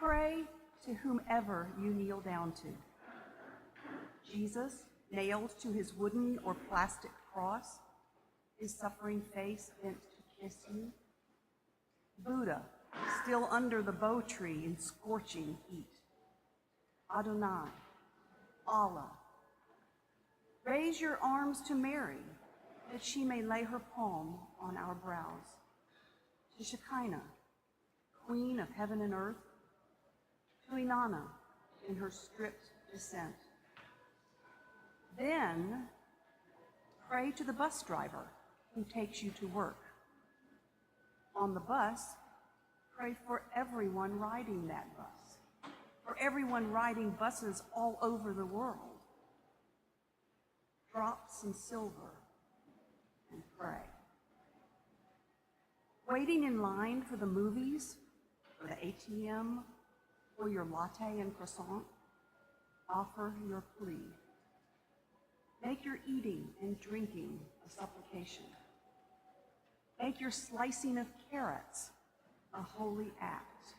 Pray to whomever you kneel down to. Jesus, nailed to his wooden or plastic cross, his suffering face bent to kiss you. Buddha, still under the bow tree in scorching heat. Adonai, Allah. Raise your arms to Mary, that she may lay her palm on our brows. To Shekinah, Queen of heaven and earth. To Inanna, in her stripped descent. Then pray to the bus driver who takes you to work. On the bus, pray for everyone riding that bus, for everyone riding buses all over the world. Drop some silver and pray. Waiting in line for the movies, for the ATM, or your latte and croissant, offer your plea. Make your eating and drinking a supplication. Make your slicing of carrots a holy act.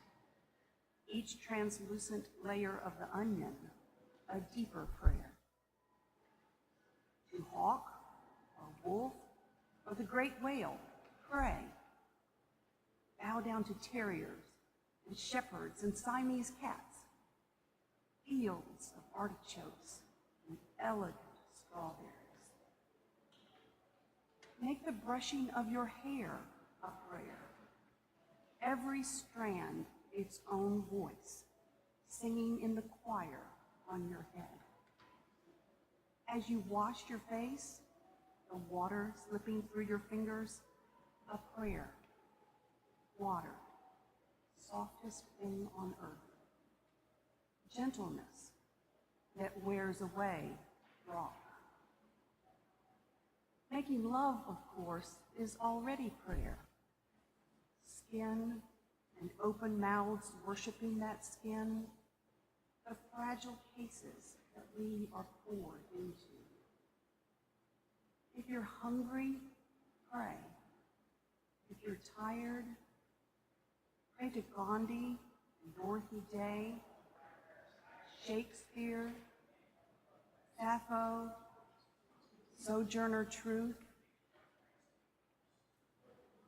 Each translucent layer of the onion a deeper prayer. To hawk, or wolf, or the great whale, pray. Bow down to terriers and shepherds and Siamese cats, fields of artichokes and elegant strawberries. Make the brushing of your hair a prayer. Every strand its own voice, singing in the choir on your head. As you wash your face, the water slipping through your fingers, a prayer. Water, softest thing on earth. Gentleness that wears away rock. Making love, of course, is already prayer. Skin and open mouths worshiping that skin, the fragile cases that we are poured into. If you're hungry, pray. If you're tired, pray to Gandhi and Dorothy Day, Shakespeare, Sappho, Sojourner Truth.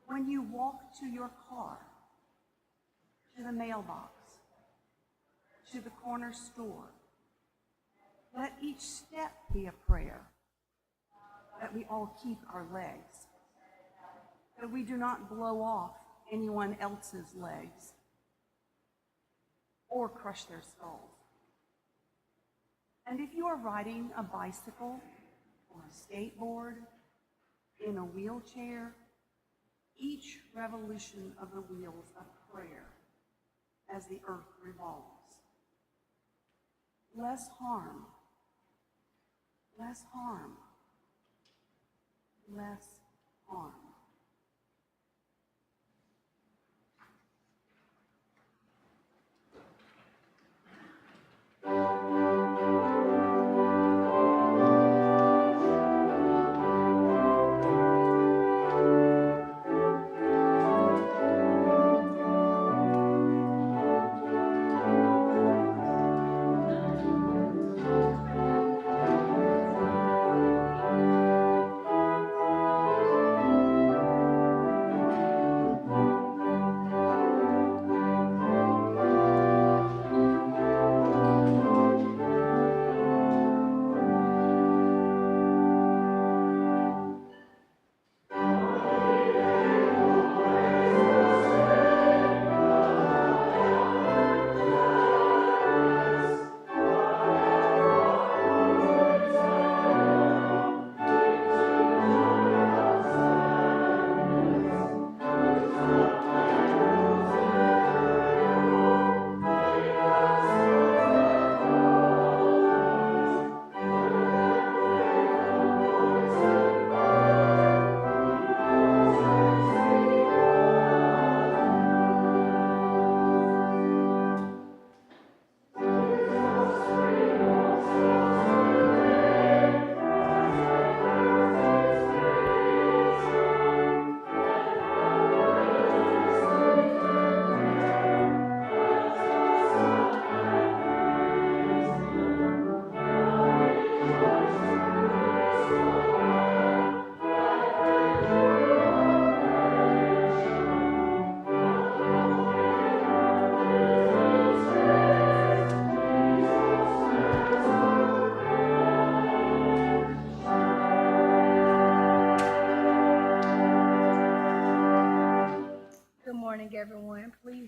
When you walk to your car, to the mailbox, to the corner store, let each step be a prayer, that we all keep our legs, that we do not blow off anyone else's legs or crush their skulls. And if you are riding a bicycle or a skateboard, in a wheelchair, each revolution of the wheels a prayer as the earth revolves. Less harm, less harm, less harm.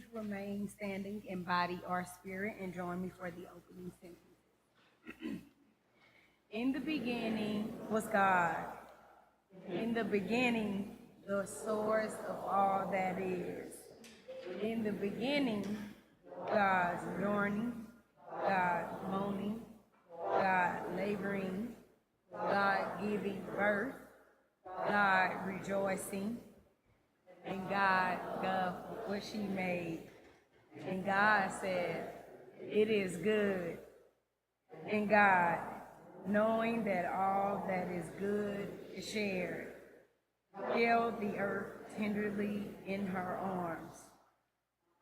please remain standing in body or spirit and join me for the opening sentence. In the beginning was God. In the beginning, the source of all that is. In the beginning, God's yearning, God moaning, God laboring, God giving birth, God rejoicing, and God loved what she made. And God said, "It is good." And God, knowing that all that is good is shared, held the earth tenderly in her arms.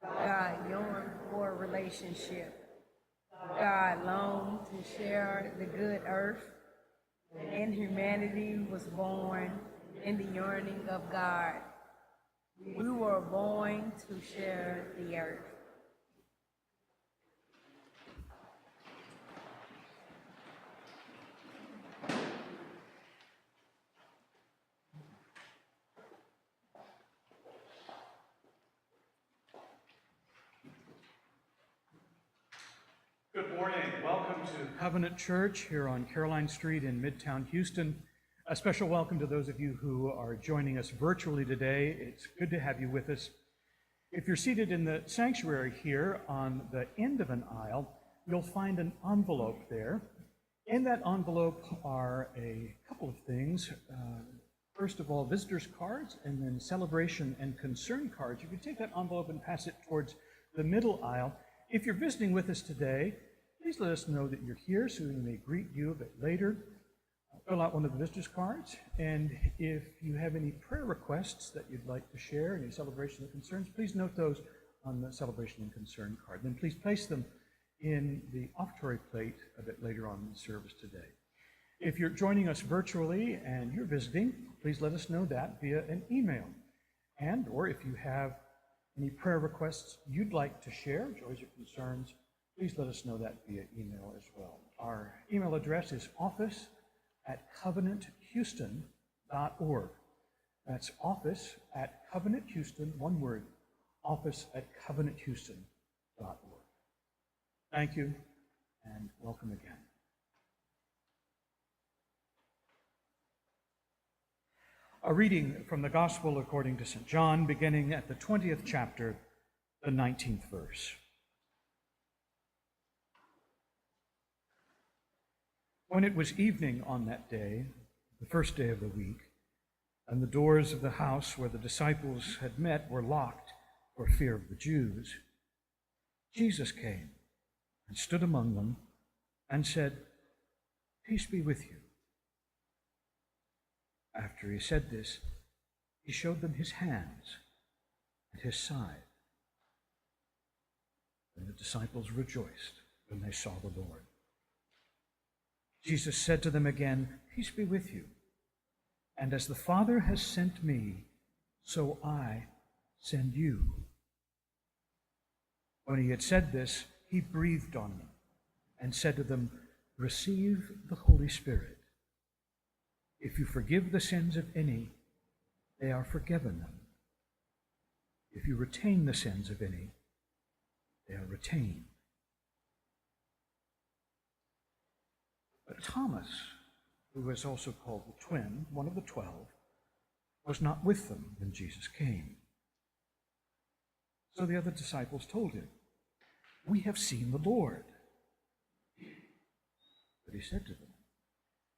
God yearned for a relationship. God longed to share the good earth, and humanity was born in the yearning of God. We were born to share the earth. Good morning. Welcome to Covenant Church here on Caroline Street in Midtown Houston. A special welcome to those of you who are joining us virtually today. It's good to have you with us. If you're seated in the sanctuary here on the end of an aisle, you'll find an envelope there. In that envelope are a couple of things. First of all, visitors cards, and then celebration and concern cards. You can take that envelope and pass it towards the middle aisle. If you're visiting with us today, please let us know that you're here so we may greet you a bit later. Fill out one of the visitors cards, and if you have any prayer requests that you'd like to share, any celebration and concerns, please note those on the celebration and concern card. Then please place them in the offertory plate a bit later on in the service today. If you're joining us virtually and you're visiting, please let us know that via an email. And or if you have any prayer requests you'd like to share, joys or concerns, please let us know that via email as well. Our email address is office@covenanthouston.org. That's office@covenanthouston, one word, office@covenanthouston.org. Thank you, and welcome again. A reading from the Gospel according to St. John, beginning at the 20th chapter, the 19th verse. When it was evening on that day, the first day of the week, and the doors of the house where the disciples had met were locked for fear of the Jews, Jesus came and stood among them and said, "Peace be with you." After he said this, he showed them his hands and his side. And the disciples rejoiced when they saw the Lord. Jesus said to them again, "Peace be with you. And as the Father has sent me, so I send you." When he had said this, he breathed on them and said to them, "Receive the Holy Spirit. If you forgive the sins of any, they are forgiven them. If you retain the sins of any, they are retained." But Thomas, who is also called the twin, one of the 12, was not with them when Jesus came. So the other disciples told him, "We have seen the Lord." But he said to them,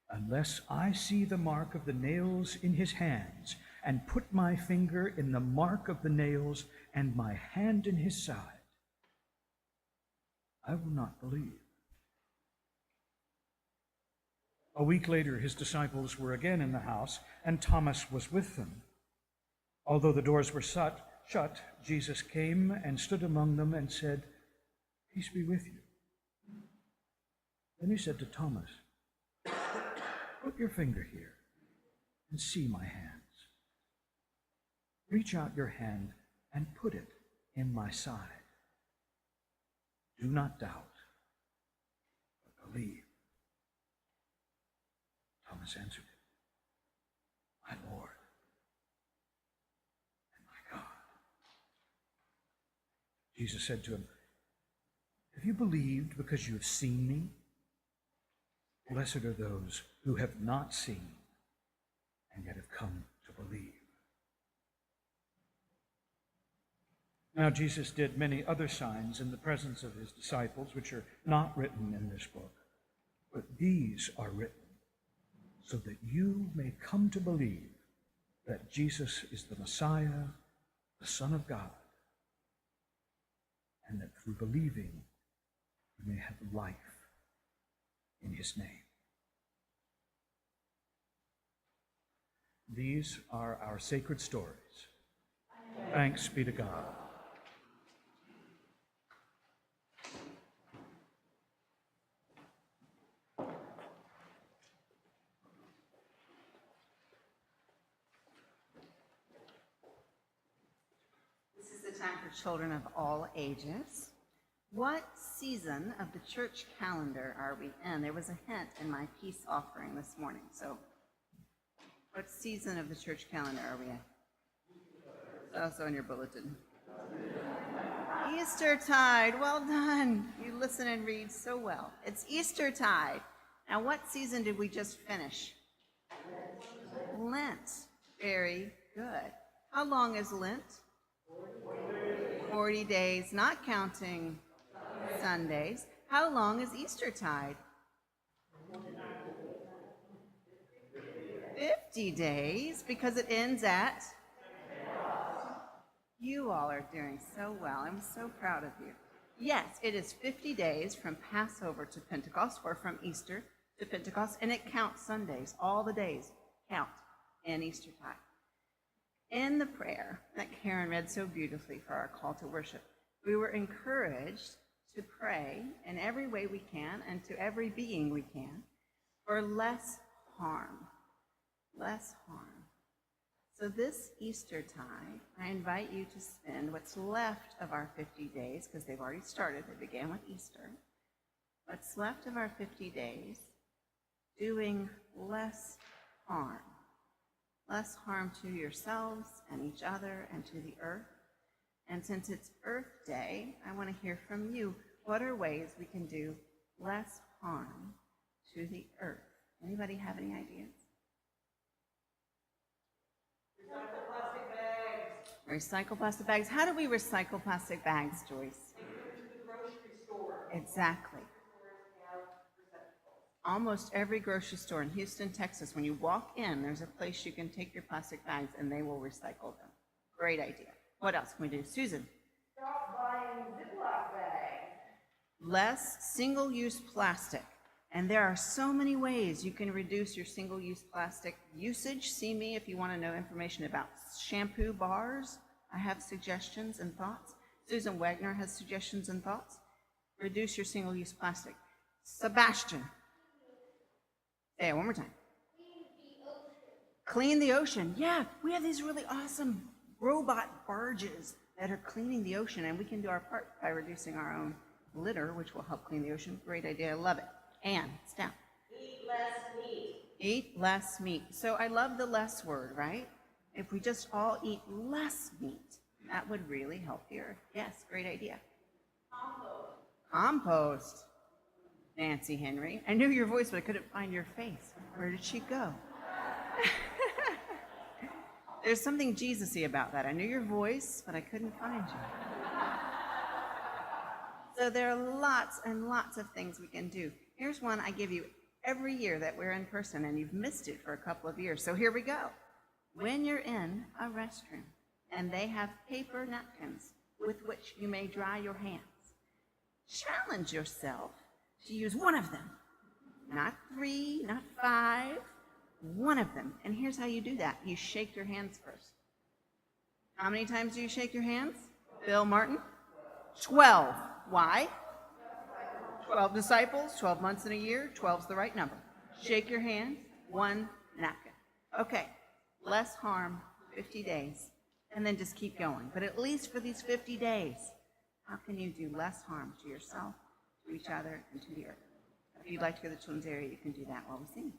"Unless I see the mark of the nails in his hands, and put my finger in the mark of the nails, and my hand in his side, I will not believe." A week later, his disciples were again in the house, and Thomas was with them. Although the doors were shut, Jesus came and stood among them and said, "Peace be with you." Then he said to Thomas, "Put your finger here and see my hands. Reach out your hand and put it in my side. Do not doubt, but believe." Thomas answered him, "My Lord and my God." Jesus said to him, "Have you believed because you have seen me? Blessed are those who have not seen and yet have come to believe." Now Jesus did many other signs in the presence of his disciples, which are not written in this book, but these are written so that you may come to believe that Jesus is the Messiah, the Son of God, and that through believing you may have life in his name. These are our sacred stories. Thanks be to God. This is the time for children of all ages. What season of the church calendar are we in? There was a hint in my peace offering this morning. So, what season of the church calendar are we in? It's also in your bulletin. Eastertide. Well done. You listen and read so well. It's Eastertide. Now, what season did we just finish? Lent. Very good. How long is Lent? 40 days, not counting Sundays. How long is Eastertide? 50 days, because it ends at? You all are doing so well. I'm so proud of you. Yes, it is 50 days from Passover to Pentecost, or from Easter to Pentecost, and it counts Sundays. All the days count in Eastertide. In the prayer that Karen read so beautifully for our call to worship, we were encouraged to pray in every way we can and to every being we can for less harm. Less harm. So this Eastertide, I invite you to spend what's left of our 50 days, because they've already started, they began with Easter, what's left of our 50 days doing less harm. Less harm to yourselves and each other and to the earth. And since it's Earth Day, I want to hear from you. What are ways we can do less harm to the earth? Anybody have any ideas? Recycle plastic bags. Recycle plastic bags. How do we recycle plastic bags, Joyce? Take them to the grocery store. Exactly. Almost every grocery store in Houston, Texas, when you walk in, there's a place you can take your plastic bags and they will recycle them. Great idea. What else can we do? Susan? Stop buying Ziploc bags. Less single-use plastic. And there are so many ways you can reduce your single-use plastic usage. See me if you want to know information about shampoo bars. I have suggestions and thoughts. Susan Wagner has suggestions and thoughts. Reduce your single-use plastic. Sebastian. Say it one more time. Clean the ocean. Yeah, we have these really awesome robot barges that are cleaning the ocean, and we can do our part by reducing our own litter, which will help clean the ocean. Great idea. I love it. Anne, it's down. Eat less meat. Eat less meat. So I love the less word, right? If we just all eat less meat, that would really help the earth. Yes, great idea. Compost. Nancy Henry. I knew your voice, but I couldn't find your face. Where did she go? There's something Jesus-y about that. I knew your voice, but I couldn't find you. So there are lots and lots of things we can do. Here's one I give you every year that we're in person, and you've missed it for a couple of years. So here we go. When you're in a restroom and they have paper napkins with which you may dry your hands, challenge yourself to use one of them. Not 3, not 5, one of them. And here's how you do that. You shake your hands first. How many times do you shake your hands? Bill Martin? 12. Why? 12 disciples, 12 months in a year, 12's the right number. Shake your hand, 1 napkin. Okay, less harm, 50 days, and then just keep going. But at least for these 50 days, how can you do less harm to yourself, to each other, and to the earth? If you'd like to go to the children's area, you can do that while we sing.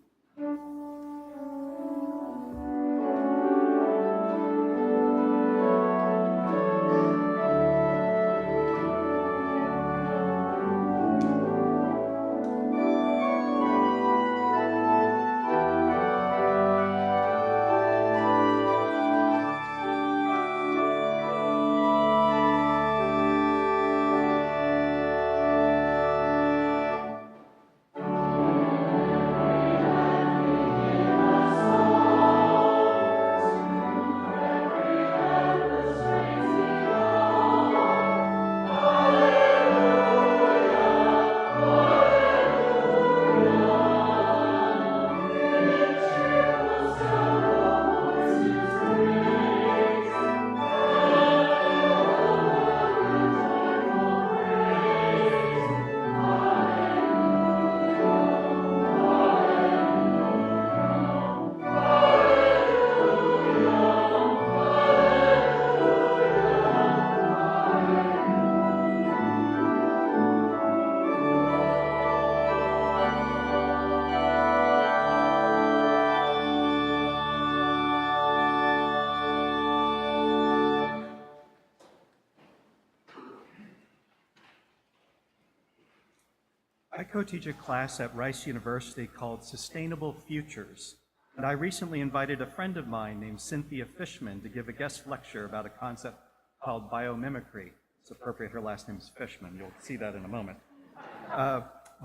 I co-teach a class at Rice University called Sustainable Futures, and I recently invited a friend of mine named Cynthia Fishman to give a guest lecture about a concept called biomimicry. It's appropriate, her last name is Fishman. You'll see that in a moment.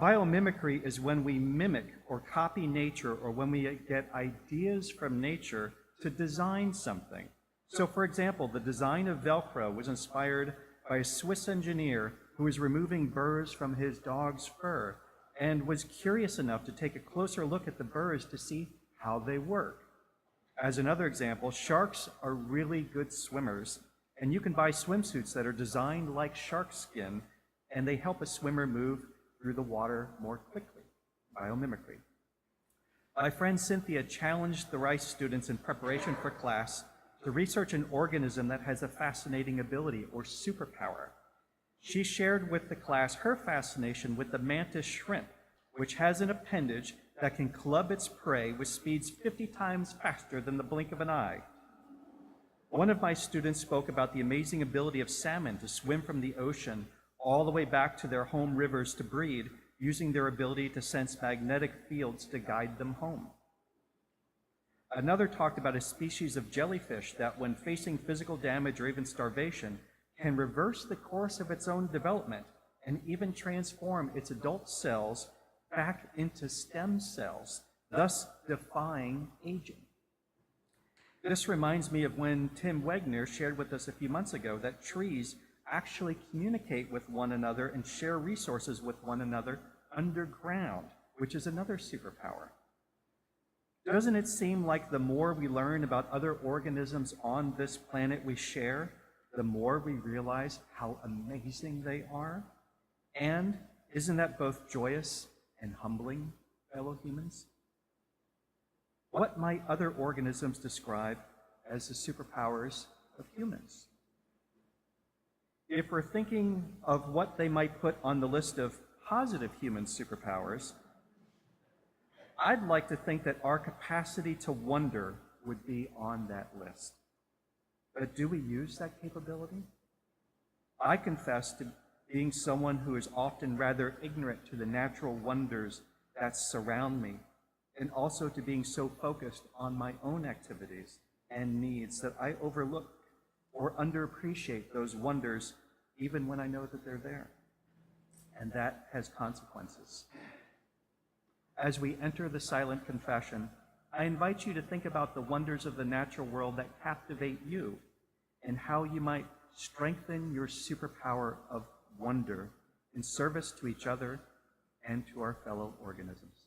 Biomimicry is when we mimic or copy nature, or when we get ideas from nature to design something. So for example, the design of Velcro was inspired by a Swiss engineer who was removing burrs from his dog's fur and was curious enough to take a closer look at the burrs to see how they work. As another example, sharks are really good swimmers, and you can buy swimsuits that are designed like shark skin, and they help a swimmer move through the water more quickly. Biomimicry. My friend Cynthia challenged the Rice students in preparation for class to research an organism that has a fascinating ability or superpower. She shared with the class her fascination with the mantis shrimp, which has an appendage that can club its prey with speeds 50 times faster than the blink of an eye. One of my students spoke about the amazing ability of salmon to swim from the ocean all the way back to their home rivers to breed, using their ability to sense magnetic fields to guide them home. Another talked about a species of jellyfish that, when facing physical damage or even starvation, can reverse the course of its own development and even transform its adult cells back into stem cells, thus defying aging. This reminds me of when Tim Wegner shared with us a few months ago that trees actually communicate with one another and share resources with one another underground, which is another superpower. Doesn't it seem like the more we learn about other organisms on this planet we share, the more we realize how amazing they are? And isn't that both joyous and humbling, fellow humans? What might other organisms describe as the superpowers of humans? If we're thinking of what they might put on the list of positive human superpowers, I'd like to think that our capacity to wonder would be on that list. But do we use that capability? I confess to being someone who is often rather ignorant to the natural wonders that surround me, and also to being so focused on my own activities and needs that I overlook or underappreciate those wonders even when I know that they're there. And that has consequences. As we enter the silent confession, I invite you to think about the wonders of the natural world that captivate you and how you might strengthen your superpower of wonder in service to each other and to our fellow organisms.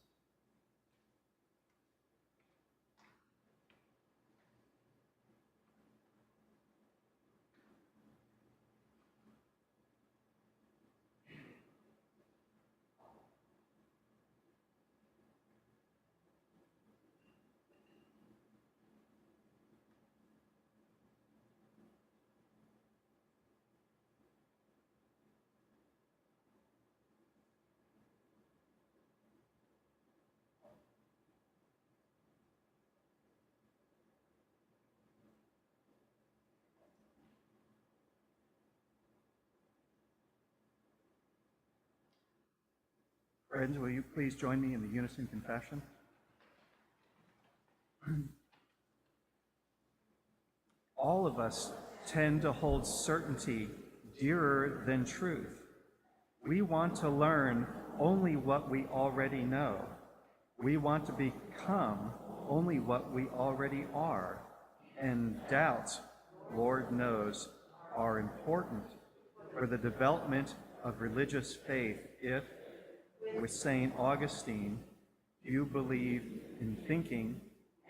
Friends, will you please join me in the unison confession? All of us tend to hold certainty dearer than truth. We want to learn only what we already know. We want to become only what we already are. And doubts, Lord knows, are important for the development of religious faith if, with St. Augustine, you believe in thinking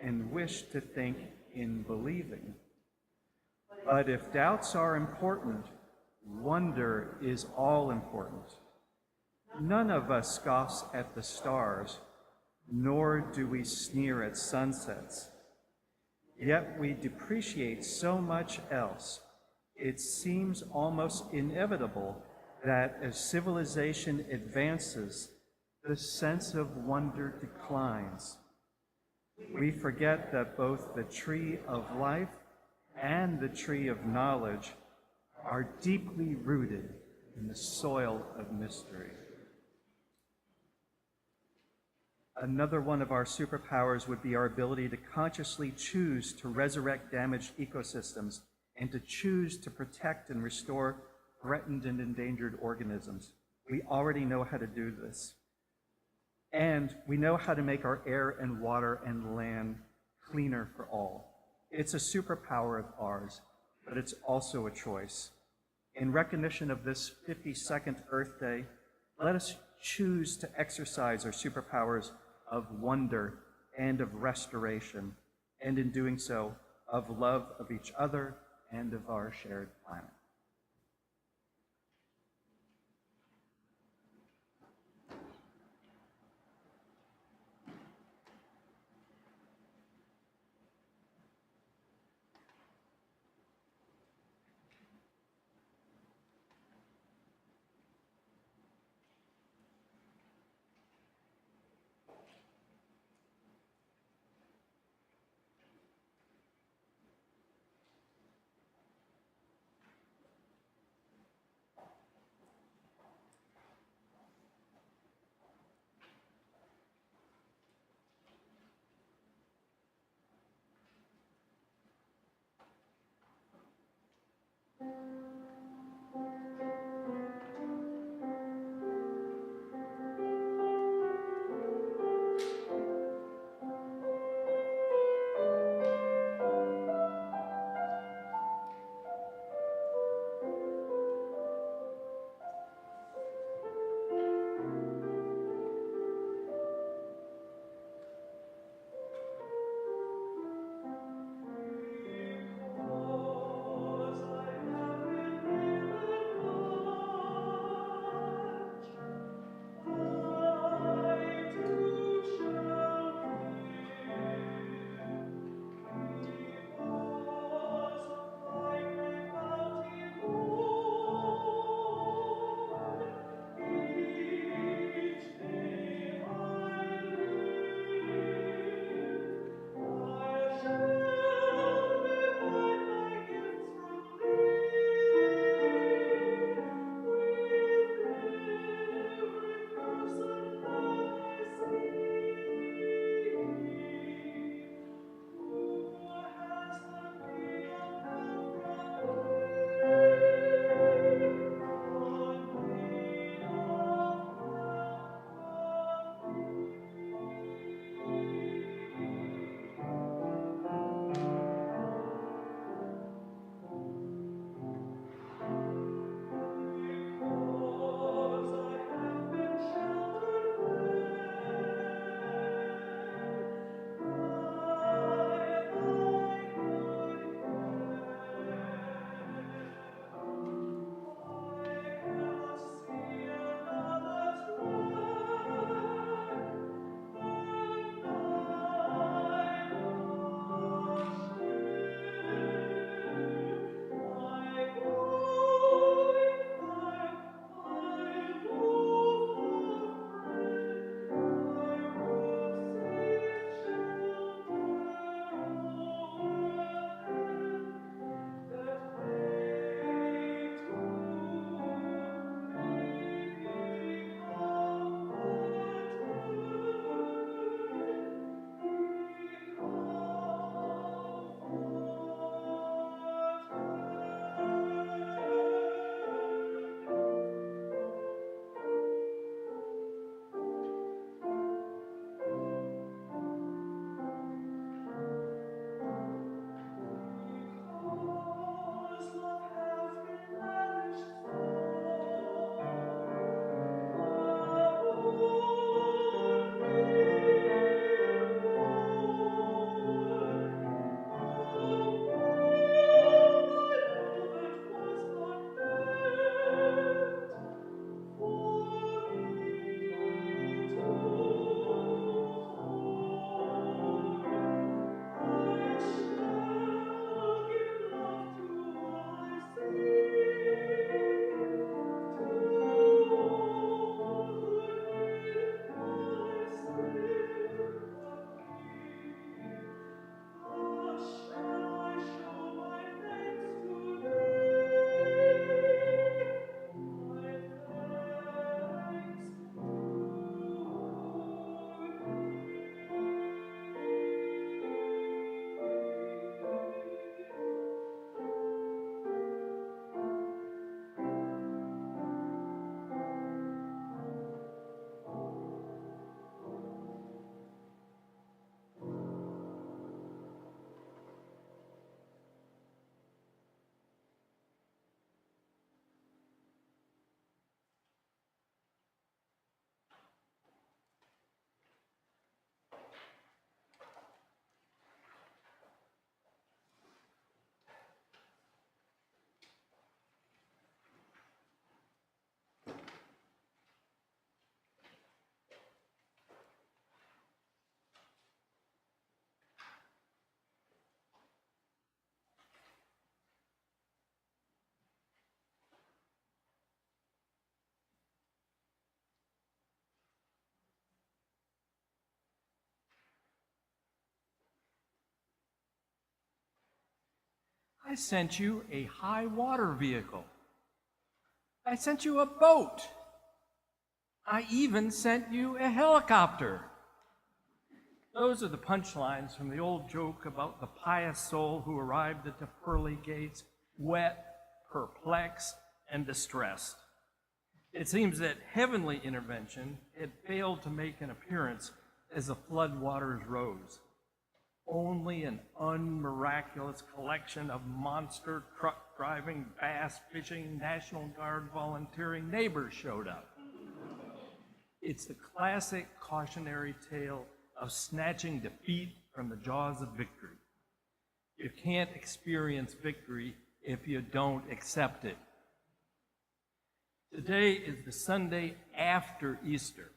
and wish to think in believing. But if doubts are important, wonder is all important. None of us scoffs at the stars, nor do we sneer at sunsets. Yet we depreciate so much else. It seems almost inevitable that as civilization advances, the sense of wonder declines. We forget that both the tree of life and the tree of knowledge are deeply rooted in the soil of mystery. Another one of our superpowers would be our ability to consciously choose to resurrect damaged ecosystems and to choose to protect and restore threatened and endangered organisms. We already know how to do this. And we know how to make our air and water and land cleaner for all. It's a superpower of ours, but it's also a choice. In recognition of this 52nd Earth Day, let us choose to exercise our superpowers of wonder and of restoration, and in doing so, of love of each other and of our shared planet. I sent you a high water vehicle. I sent you a boat. I even sent you a helicopter. Those are the punchlines from the old joke about the pious soul who arrived at the pearly gates, wet, perplexed, and distressed. It seems that heavenly intervention had failed to make an appearance as the flood waters rose. Only an unmiraculous collection of monster truck-driving, bass-fishing, National Guard volunteering neighbors showed up. It's the classic cautionary tale of snatching defeat from the jaws of victory. You can't experience victory if you don't accept it. Today is the Sunday after Easter,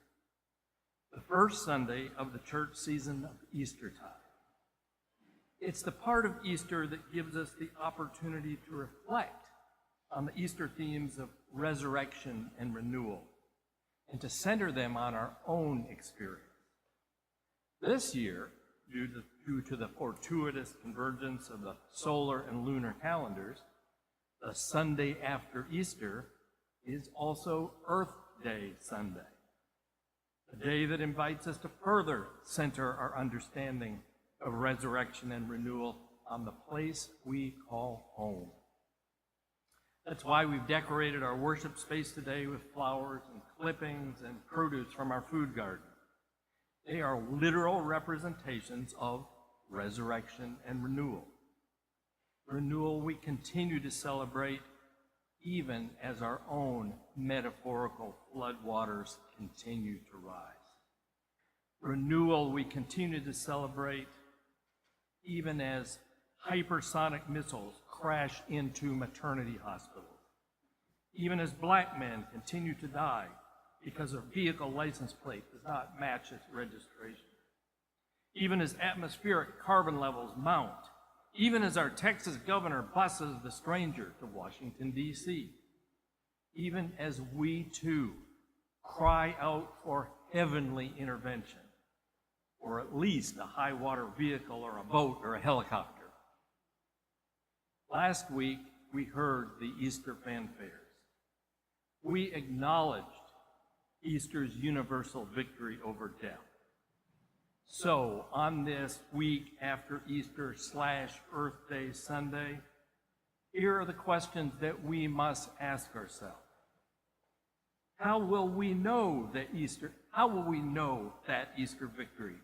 the first Sunday of the church season of Eastertide. It's the part of Easter that gives us the opportunity to reflect on the Easter themes of resurrection and renewal, and to center them on our own experience. This year, due to the fortuitous convergence of the solar and lunar calendars, the Sunday after Easter is also Earth Day Sunday, a day that invites us to further center our understanding of resurrection and renewal on the place we call home. That's why we've decorated our worship space today with flowers and clippings and produce from our food garden. They are literal representations of resurrection and renewal. Renewal we continue to celebrate even as our own metaphorical floodwaters continue to rise. Renewal we continue to celebrate even as hypersonic missiles crash into maternity hospitals, even as black men continue to die because their vehicle license plate does not match its registration, even as atmospheric carbon levels mount, even as our Texas governor buses the stranger to Washington, D.C., even as we too cry out for heavenly intervention, or at least a high water vehicle or a boat or a helicopter. Last week, we heard the Easter fanfares. We acknowledged Easter's universal victory over death. So, on this week after Easter / Earth Day Sunday, here are the questions that we must ask ourselves. How will we know that Easter victory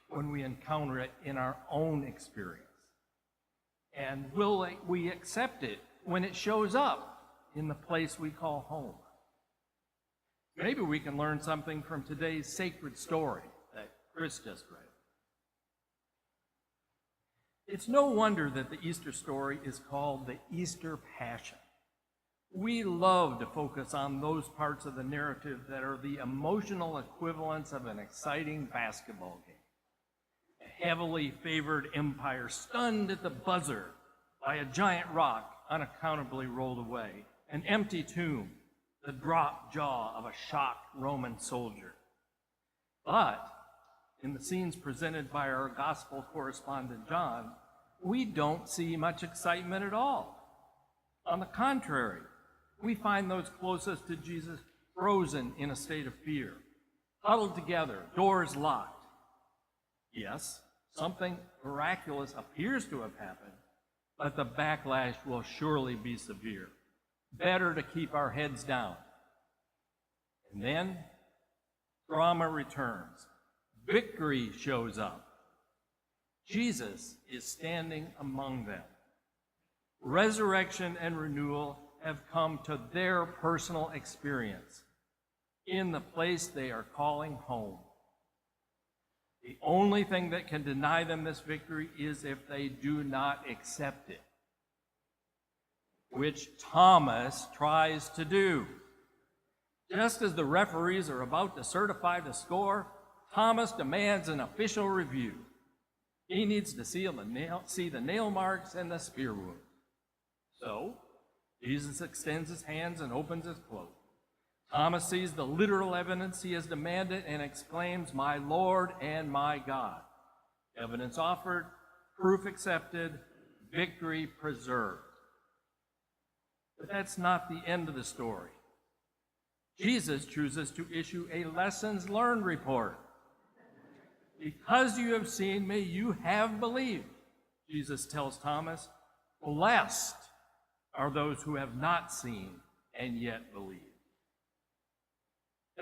when we encounter it in our own experience? And will we accept it when it shows up in the place we call home? Maybe we can learn something from today's sacred story that Chris just read. It's no wonder that the Easter story is called the Easter Passion. We love to focus on those parts of the narrative that are the emotional equivalents of an exciting basketball game. A heavily favored empire stunned at the buzzer by a giant rock unaccountably rolled away, an empty tomb, the dropped jaw of a shocked Roman soldier. But in the scenes presented by our gospel correspondent John, we don't see much excitement at all. On the contrary, we find those closest to Jesus frozen in a state of fear, huddled together, doors locked. Yes, something miraculous appears to have happened, but the backlash will surely be severe. Better to keep our heads down. And then, drama returns. Victory shows up. Jesus is standing among them. Resurrection and renewal have come to their personal experience in the place they are calling home. The only thing that can deny them this victory is if they do not accept it, which Thomas tries to do. Just as the referees are about to certify the score, Thomas demands an official review. He needs to see the nail marks and the spear wound. So, Jesus extends his hands and opens his cloak. Thomas sees the literal evidence he has demanded and exclaims, "My Lord and my God." Evidence offered, proof accepted, victory preserved. But that's not the end of the story. Jesus chooses to issue a lessons learned report. Because you have seen me, you have believed, Jesus tells Thomas. Blessed are those who have not seen and yet believe.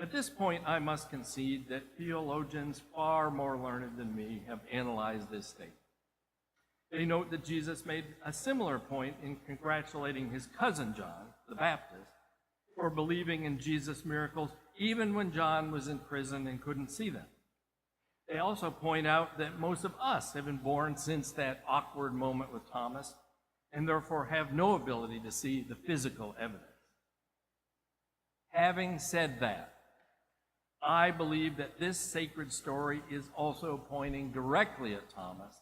At this point, I must concede that theologians far more learned than me have analyzed this statement. They note that Jesus made a similar point in congratulating his cousin John, the Baptist, for believing in Jesus' miracles, even when John was in prison and couldn't see them. They also point out that most of us have been born since that awkward moment with Thomas, and therefore have no ability to see the physical evidence. Having said that, I believe that this sacred story is also pointing directly at Thomas,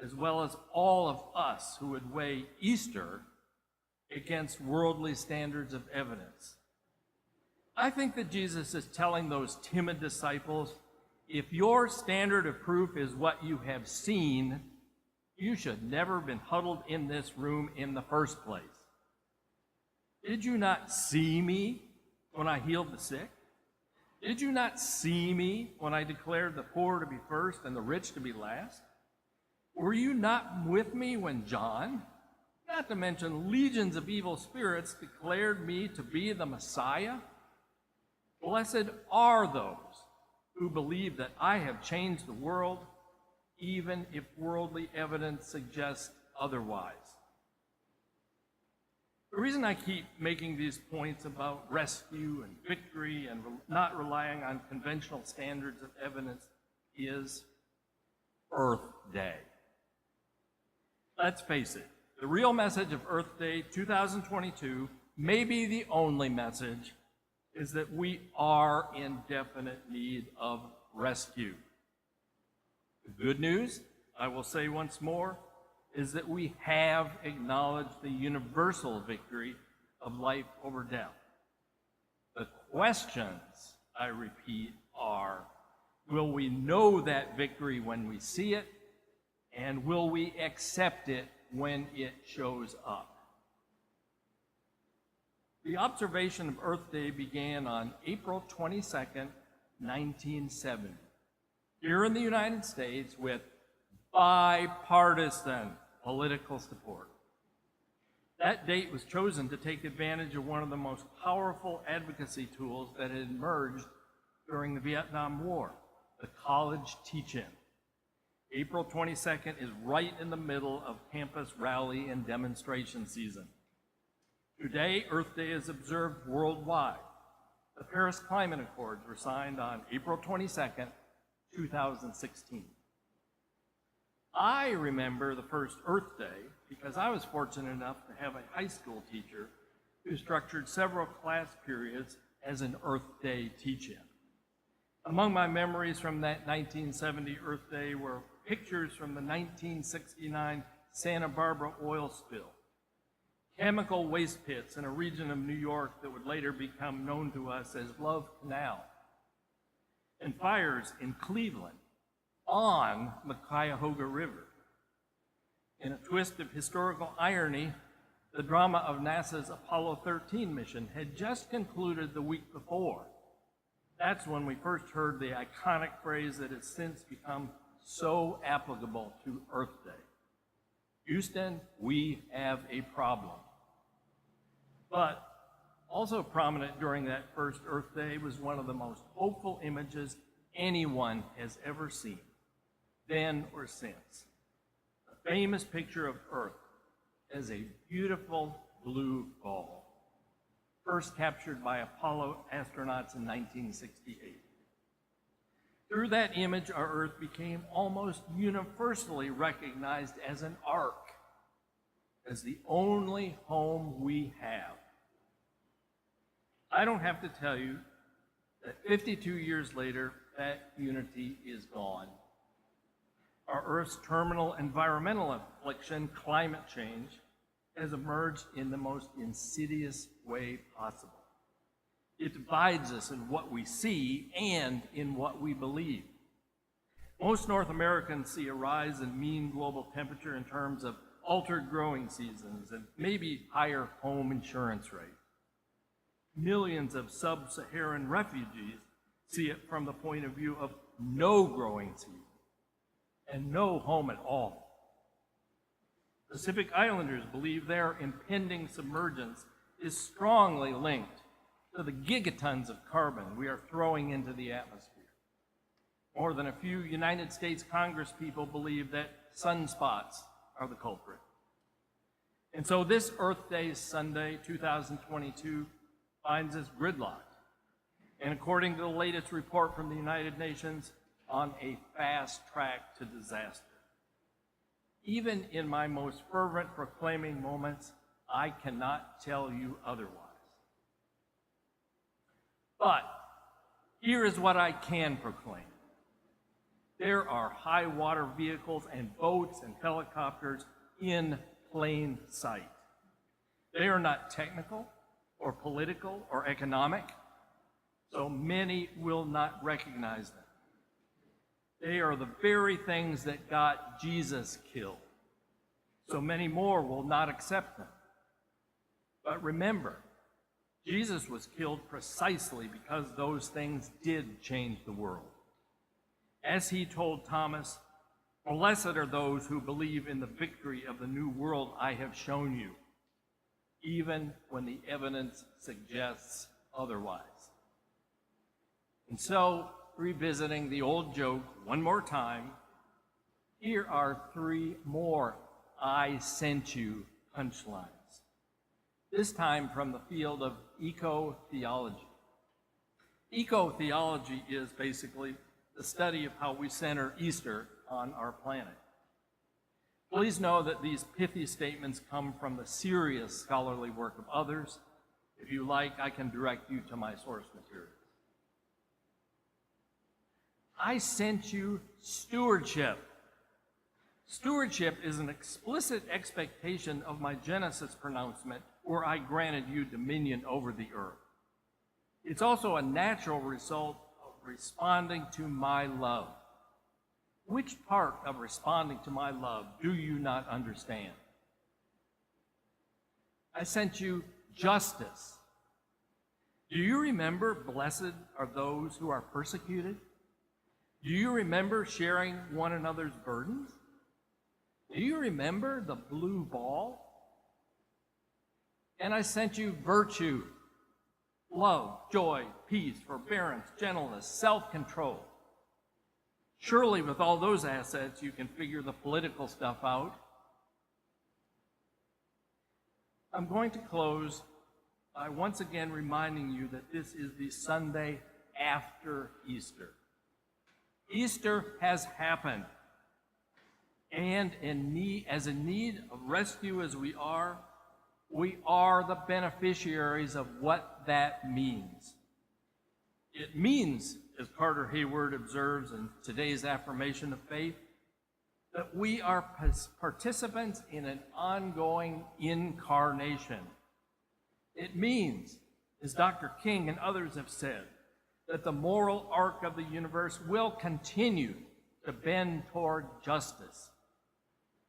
as well as all of us who would weigh Easter against worldly standards of evidence. I think that Jesus is telling those timid disciples, if your standard of proof is what you have seen, you should never have been huddled in this room in the first place. Did you not see me when I healed the sick? Did you not see me when I declared the poor to be first and the rich to be last? Were you not with me when John, not to mention legions of evil spirits, declared me to be the Messiah? Blessed are those who believe that I have changed the world, even if worldly evidence suggests otherwise. The reason I keep making these points about rescue and victory and not relying on conventional standards of evidence is Earth Day. Let's face it, the real message of Earth Day 2022, maybe the only message, is that we are in definite need of rescue. The good news, I will say once more, is that we have acknowledged the universal victory of life over death. The questions, I repeat, are, will we know that victory when we see it, and will we accept it when it shows up? The observation of Earth Day began on April 22nd, 1970, here in the United States with bipartisan political support. That date was chosen to take advantage of one of the most powerful advocacy tools that had emerged during the Vietnam War, the college teach-in. April 22nd is right in the middle of campus rally and demonstration season. Today, Earth Day is observed worldwide. The Paris Climate Accords were signed on April 22nd, 2016. I remember the first Earth Day because I was fortunate enough to have a high school teacher who structured several class periods as an Earth Day teach-in. Among my memories from that 1970 Earth Day were pictures from the 1969 Santa Barbara oil spill, chemical waste pits in a region of New York that would later become known to us as Love Canal, and fires in Cleveland on the Cuyahoga River. In a twist of historical irony, the drama of NASA's Apollo 13 mission had just concluded the week before. That's when we first heard the iconic phrase that has since become so applicable to Earth Day. Houston, we have a problem. But also prominent during that first Earth Day was one of the most hopeful images anyone has ever seen, then or since. A famous picture of Earth as a beautiful blue ball, first captured by Apollo astronauts in 1968. Through that image, our Earth became almost universally recognized as an ark, as the only home we have. I don't have to tell you that 52 years later, that unity is gone. Our Earth's terminal environmental affliction, climate change, has emerged in the most insidious way possible. It divides us in what we see and in what we believe. Most North Americans see a rise in mean global temperature in terms of altered growing seasons, and maybe higher home insurance rates. Millions of sub-Saharan refugees see it from the point of view of no growing season and no home at all. Pacific Islanders believe their impending submergence is strongly linked to the gigatons of carbon we are throwing into the atmosphere. More than a few United States Congresspeople believe that sunspots are the culprit. And so this Earth Day Sunday, 2022, finds us gridlocked, and according to the latest report from the United Nations, on a fast track to disaster. Even in my most fervent proclaiming moments, I cannot tell you otherwise. But here is what I can proclaim. There are high water vehicles and boats and helicopters in plain sight. They are not technical or political or economic, so many will not recognize them. They are the very things that got Jesus killed, so many more will not accept them. But remember, Jesus was killed precisely because those things did change the world. As he told Thomas, "Blessed are those who believe in the victory of the new world I have shown you, even when the evidence suggests otherwise." And so, revisiting the old joke one more time, here are 3 more "I sent you" punchlines, this time from the field of eco-theology. Eco-theology is basically the study of how we center Easter on our planet. Please know that these pithy statements come from the serious scholarly work of others. If you like, I can direct you to my source materials. I sent you stewardship. Stewardship is an explicit expectation of my Genesis pronouncement, where I granted you dominion over the earth. It's also a natural result of responding to my love. Which part of responding to my love do you not understand? I sent you justice. Do you remember, blessed are those who are persecuted? Do you remember sharing one another's burdens? Do you remember the blue ball? And I sent you virtue, love, joy, peace, forbearance, gentleness, self-control. Surely with all those assets, you can figure the political stuff out. I'm going to close by once again reminding you that this is the Sunday after Easter. Easter has happened, and as in need of rescue as we are the beneficiaries of what that means. It means, as Carter Hayward observes in today's affirmation of faith, that we are participants in an ongoing incarnation. It means, as Dr. King and others have said, that the moral arc of the universe will continue to bend toward justice.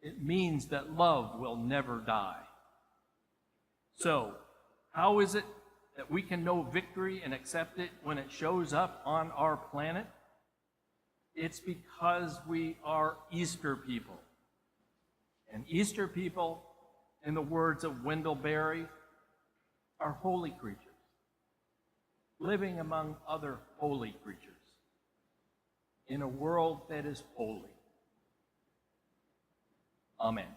It means that love will never die. So, how is it that we can know victory and accept it when it shows up on our planet? It's because we are Easter people. And Easter people, in the words of Wendell Berry, are holy creatures, living among other holy creatures in a world that is holy. Amen.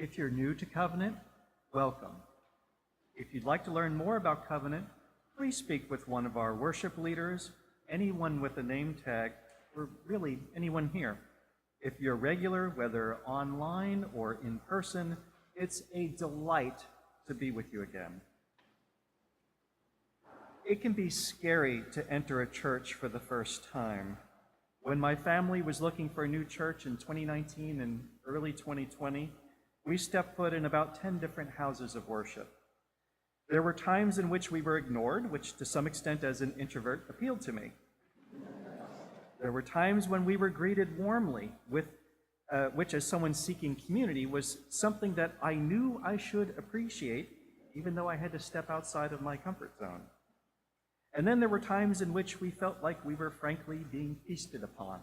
If you're new to Covenant, welcome. If you'd like to learn more about Covenant, please speak with one of our worship leaders, anyone with a name tag, or really anyone here. If you're regular, whether online or in person, it's a delight to be with you again. It can be scary to enter a church for the first time. When my family was looking for a new church in 2019 and early 2020, we stepped foot in about 10 different houses of worship. There were times in which we were ignored, which to some extent as an introvert appealed to me. There were times when we were greeted warmly, which as someone seeking community was something that I knew I should appreciate, even though I had to step outside of my comfort zone. And then there were times in which we felt like we were frankly being feasted upon.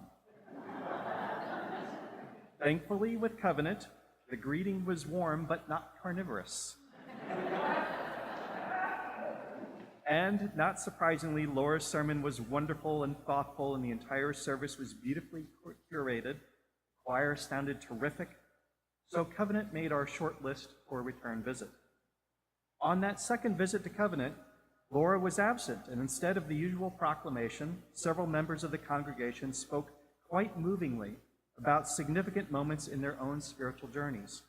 Thankfully, with Covenant, the greeting was warm but not carnivorous. And not surprisingly, Laura's sermon was wonderful and thoughtful, and the entire service was beautifully curated. The choir sounded terrific. So Covenant made our short list for a return visit. On that second visit to Covenant, Laura was absent, and instead of the usual proclamation, several members of the congregation spoke quite movingly about significant moments in their own spiritual journeys.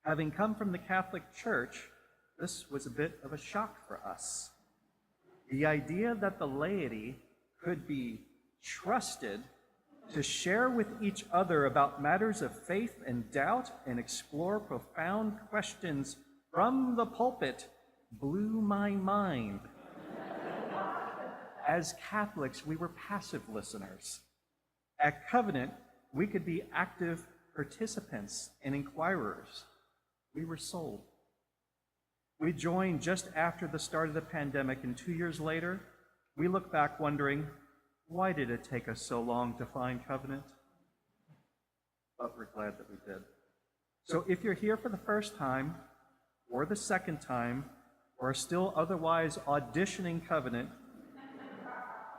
Having come from the Catholic Church, this was a bit of a shock for us. The idea that the laity could be trusted to share with each other about matters of faith and doubt and explore profound questions from the pulpit blew my mind. As Catholics, we were passive listeners. At Covenant, we could be active participants and inquirers. We were sold. We joined just after the start of the pandemic, and 2 years later, we look back wondering, why did it take us so long to find Covenant? But we're glad that we did. So if you're here for the first time, or the second time, or are still otherwise auditioning Covenant,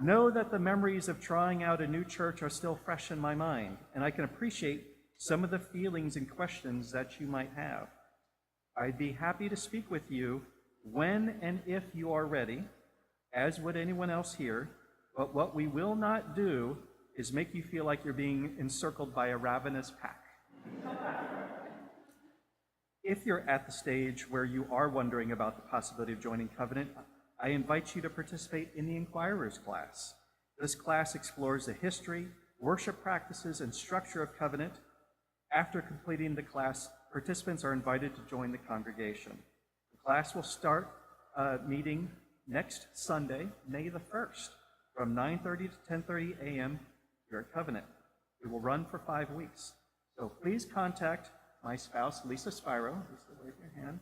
know that the memories of trying out a new church are still fresh in my mind, and I can appreciate some of the feelings and questions that you might have. I'd be happy to speak with you when and if you are ready, as would anyone else here, but what we will not do is make you feel like you're being encircled by a ravenous pack. If you're at the stage where you are wondering about the possibility of joining Covenant, I invite you to participate in the Inquirers class. This class explores the history, worship practices, and structure of Covenant. After completing the class, participants are invited to join the congregation. The class will start meeting next Sunday, May the 1st, from 9:30 to 10:30 a.m. here at Covenant. It will run for 5 weeks. So please contact my spouse, Lisa Spiro, Lisa, wave your hand,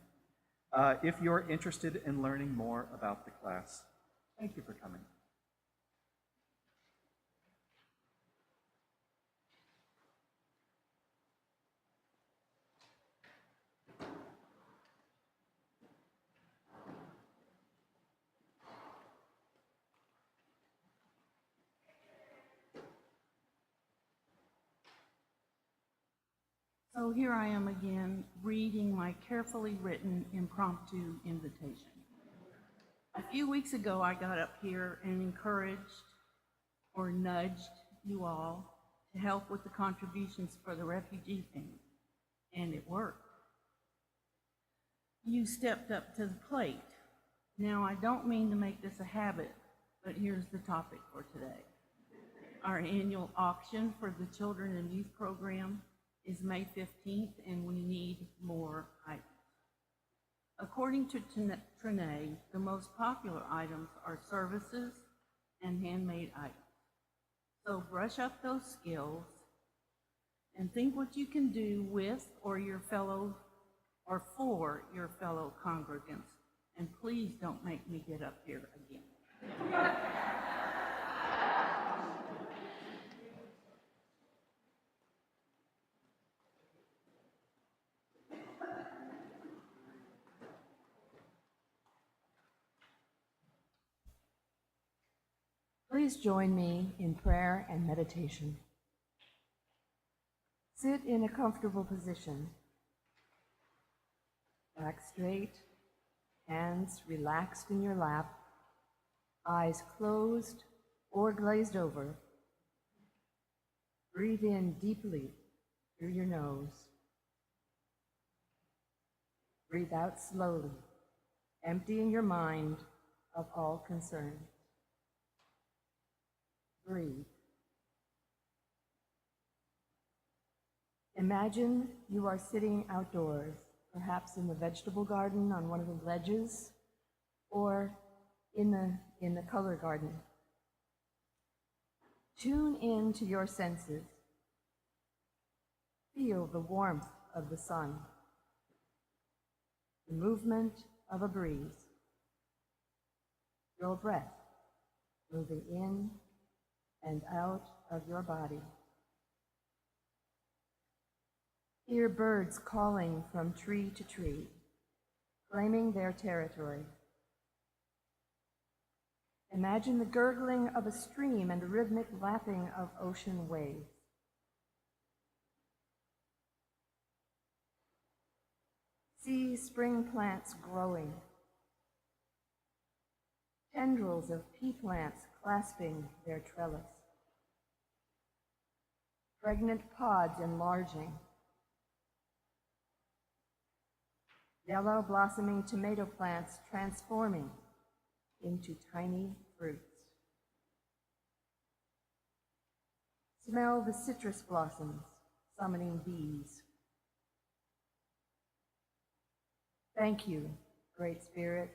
if you're interested in learning more about the class. Thank you for coming. So here I am again, reading my carefully written impromptu invitation. A few weeks ago, I got up here and encouraged or nudged you all to help with the contributions for the refugee thing, and it worked. You stepped up to the plate. Now, I don't mean to make this a habit, but here's the topic for today. Our annual auction for the Children and Youth Program is May 15th, and we need more items. According to Trinae, the most popular items are services and handmade items. So brush up those skills and think what you can do with or for your fellow congregants. And please don't make me get up here again. Please join me in prayer and meditation. Sit in a comfortable position Back straight, hands relaxed in your lap, eyes closed or glazed over. Breathe in deeply through your nose. Breathe out slowly, emptying your mind of all concern. Breathe. Imagine you are sitting outdoors, perhaps in the vegetable garden on one of the ledges, or in the color garden. Tune in to your senses. Feel the warmth of the sun, the movement of a breeze, your breath moving in and out of your body. Hear birds calling from tree to tree, claiming their territory. Imagine the gurgling of a stream and the rhythmic lapping of ocean waves. See spring plants growing, tendrils of pea plants clasping their trellis, pregnant pods enlarging, yellow blossoming tomato plants transforming into tiny fruits. Smell the citrus blossoms summoning bees. Thank you, Great Spirit,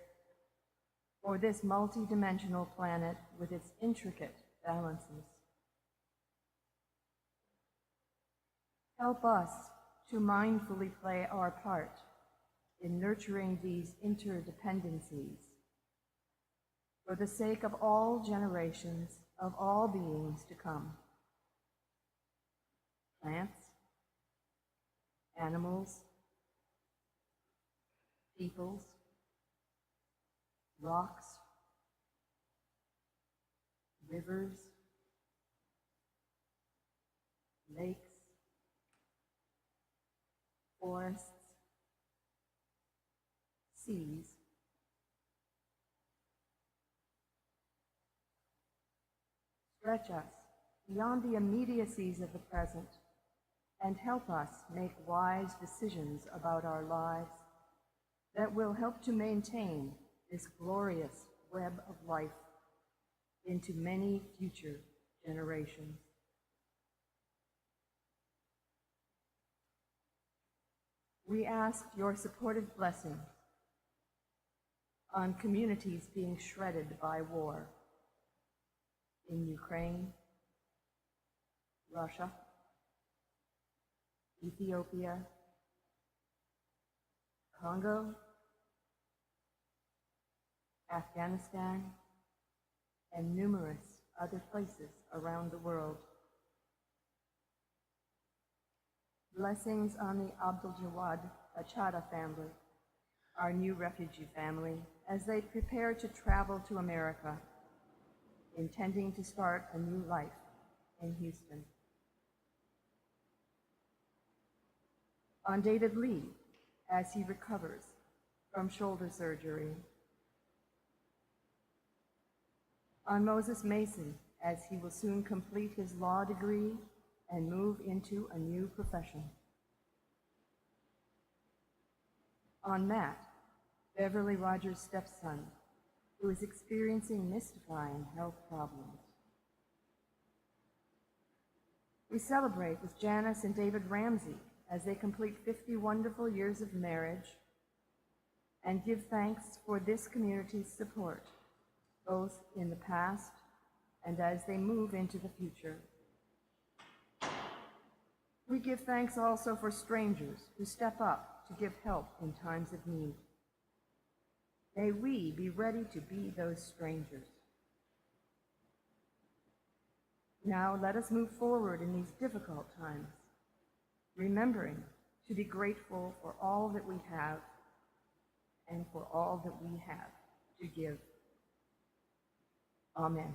for this multi-dimensional planet with its intricate balances. Help us to mindfully play our part in nurturing these interdependencies for the sake of all generations, of all beings to come. Plants, animals, peoples, rocks, rivers, lakes, forests, seas, stretch us beyond the immediacies of the present and help us make wise decisions about our lives that will help to maintain this glorious web of life into many future generations. We ask your supportive blessing on communities being shredded by war in Ukraine, Russia, Ethiopia, Congo, Afghanistan, and numerous other places around the world. Blessings on the Abdul-Jawad Achada family, our new refugee family, as they prepare to travel to America, intending to start a new life in Houston. On David Lee, as he recovers from shoulder surgery. On Moses Mason, as he will soon complete his law degree and move into a new profession. On Matt, Beverly Rogers' stepson, who is experiencing mystifying health problems. We celebrate with Janice and David Ramsey as they complete 50 wonderful years of marriage and give thanks for this community's support, both in the past and as they move into the future. We give thanks also for strangers who step up to give help in times of need. May we be ready to be those strangers. Now let us move forward in these difficult times, remembering to be grateful for all that we have and for all that we have to give. Amen.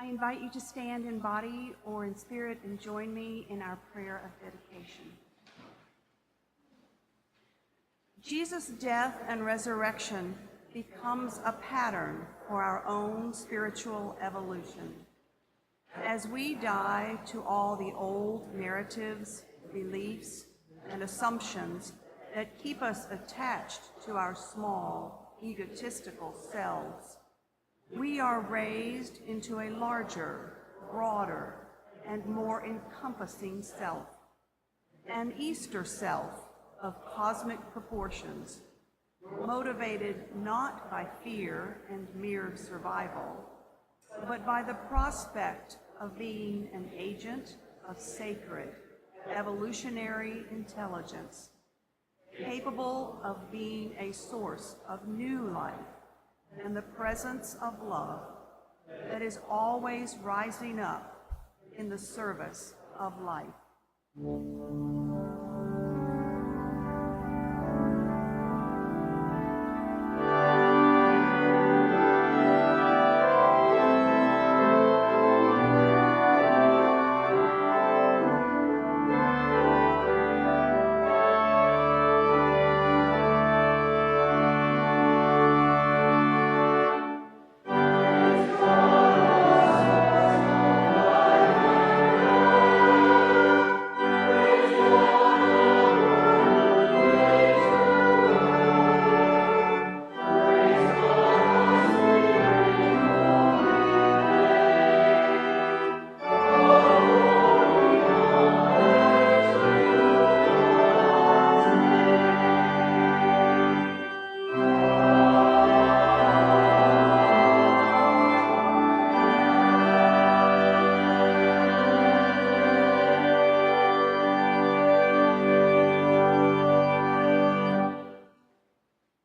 I invite you to stand in body or in spirit and join me in our prayer of dedication. Jesus' death and resurrection becomes a pattern for our own spiritual evolution. As we die to all the old narratives, beliefs, and assumptions that keep us attached to our small, egotistical selves, we are raised into a larger, broader, and more encompassing self, an Easter self of cosmic proportions, motivated not by fear and mere survival, but by the prospect of being an agent of sacred, evolutionary intelligence, capable of being a source of new life and the presence of love that is always rising up in the service of life.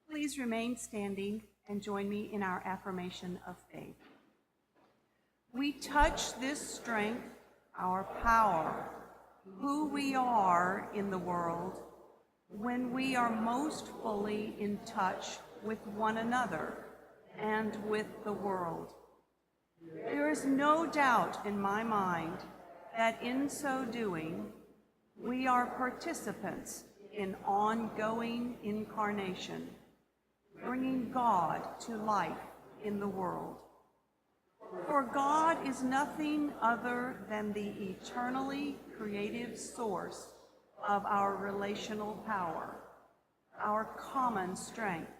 Please remain standing and join me in our affirmation of faith. We touch this strength, our power, who we are in the world, when we are most fully in touch with one another and with the world. There is no doubt in my mind that in so doing, we are participants in ongoing incarnation, bringing God to life in the world. For God is nothing other than the eternally creative source of our relational power, our common strength,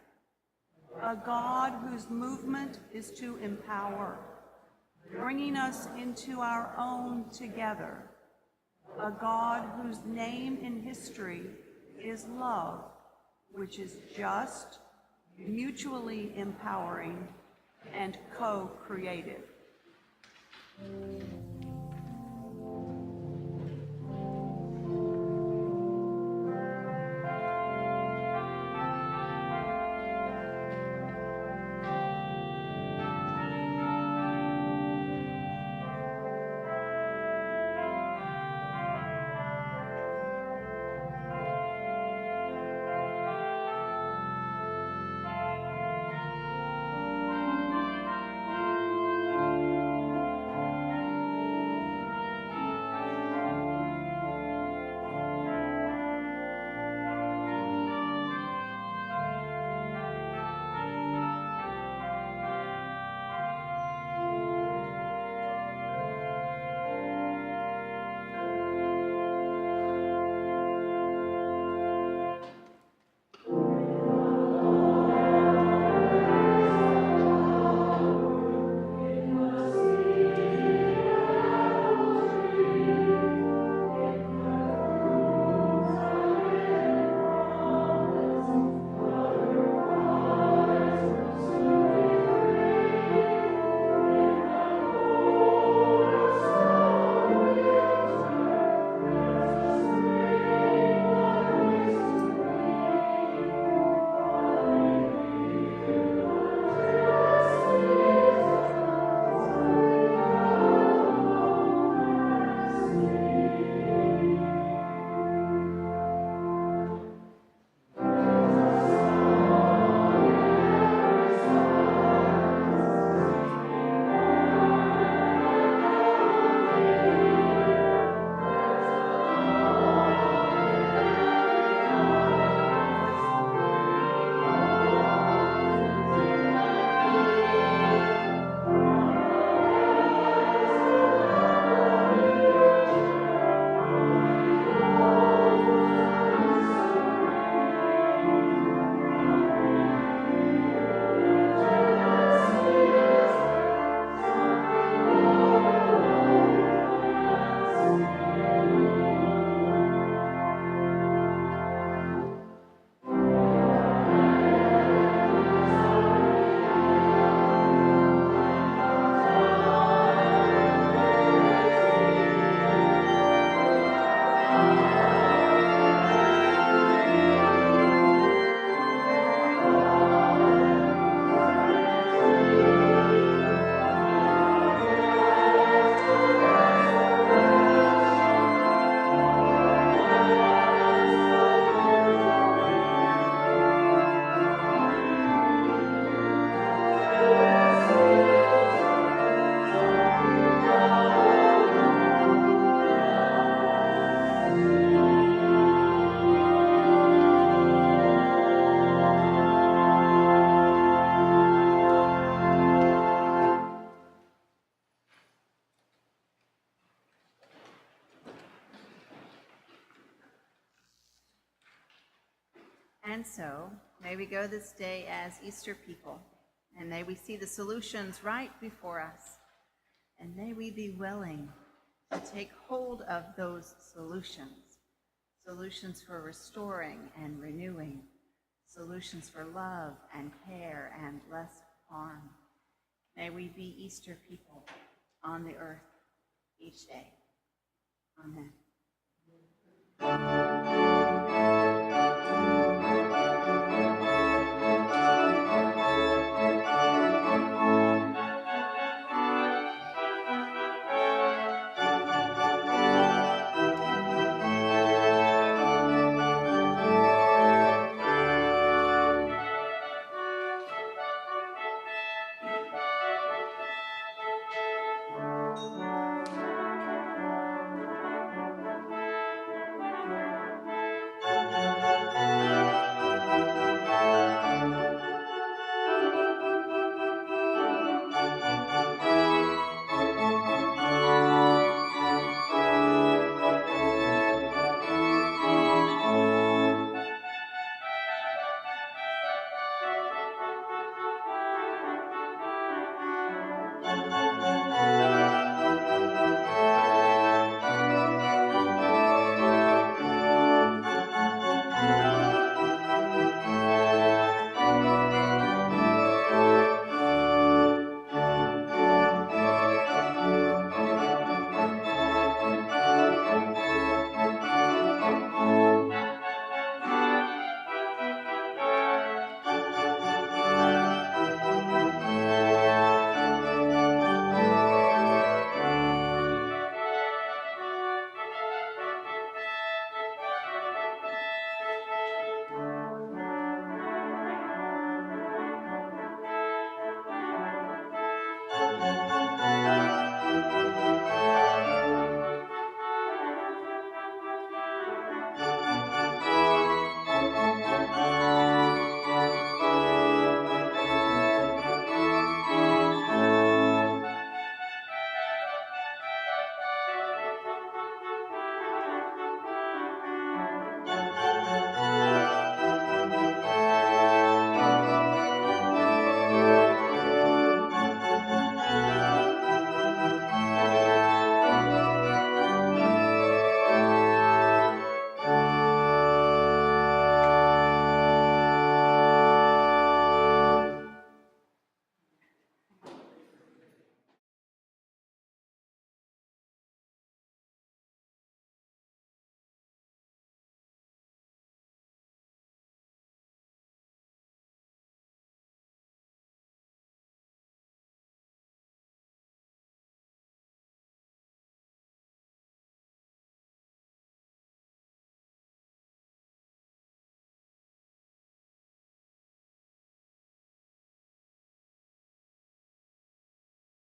a God whose movement is to empower, bringing us into our own together, a God whose name in history is love, which is just, mutually empowering, and co-creative. And so, may we go this day as Easter people, and may we see the solutions right before us, and may we be willing to take hold of those solutions, solutions for restoring and renewing, solutions for love and care and less harm. May we be Easter people on the earth each day. Amen.